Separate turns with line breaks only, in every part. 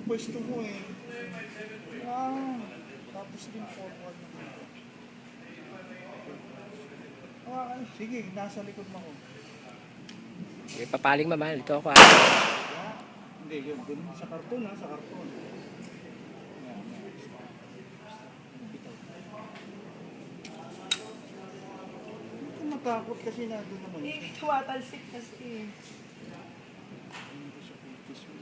pwesto mo eh. Ah, tapos din forward na dito. Ah, sige, nasa likod mo ko.
May papaling mama. Dito ako
Hindi, yun. Dun, sa karton ha, sa karton. Yan, bitaw. Ito matakot kasi na doon naman.
Tuwatalsik kasi.
Hindi ko siya pitis mo.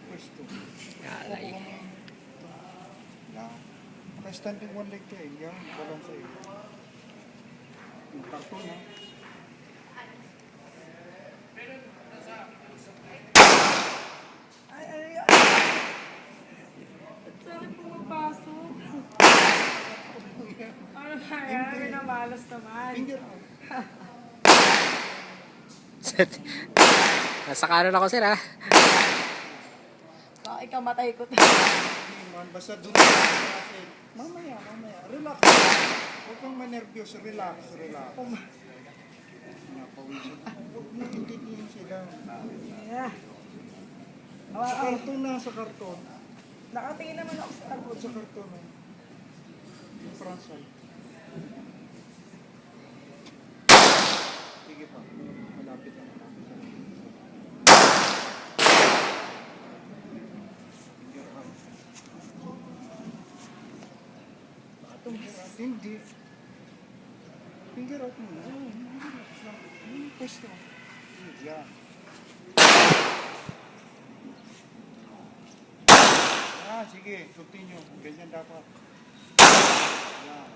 Pwesto.
Alay.
Yan. Naka-standing one leg ka eh. Yan, walang sa'yo. Yung karton ha.
Ay. Bakit pumapasok? Ano ba yan? Pinamalas naman.
Finger out.
Nasa kanan ako sir ha.
Baka ikamatay ko.
Man, basta doon kasi mamaya. Relax. Huwag kang manervyos. Relax. Napawisan. Huwag mo intindihin sila.
Yeah.
Sa karton na, sa karton.
Nakatingin naman ako sa
Huwag sa karton. Yung front side. Sige pa. Malapit na. Finger out. Hindi. Finger out mo. Yung pwesto. Yan. Sige. Continue. Ganyan dapat. Yan.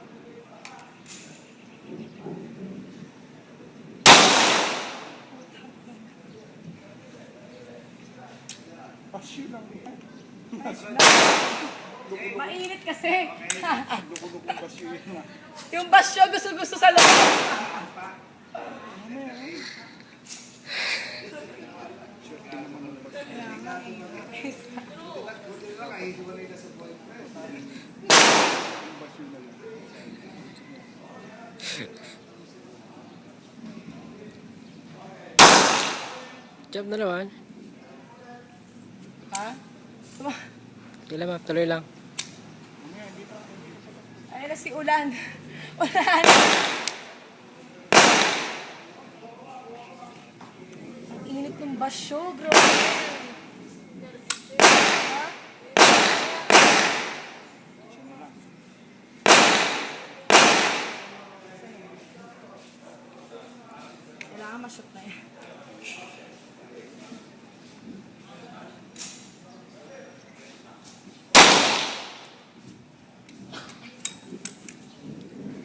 Pasyo lang yan.
Mainit kasi.
Lukulukong pasyo yan.
Yung basyo gusto sa loob.
Swerte naman ng pasyo. Yung pasyo na lang.
Job na naman.
Ha?
Sige lang ma'am. Tuloy lang.
Ayun na si Ulan. Ulan. Ang init ng basyo, bro. Kailangan ma-shoot na yan.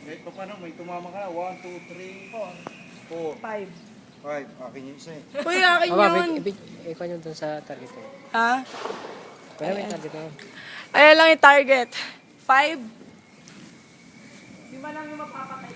Kahit pa paano, may tumama ka na. 1, 2, 3, 4,
5.
5. Akin yung isa eh.
Uy, akin
Mama,
yun.
ikaw yun dun sa target ko.
Ha?
Kaya may target ko.
Ayan lang yung target. 5. Di ba lang yung mapapatay?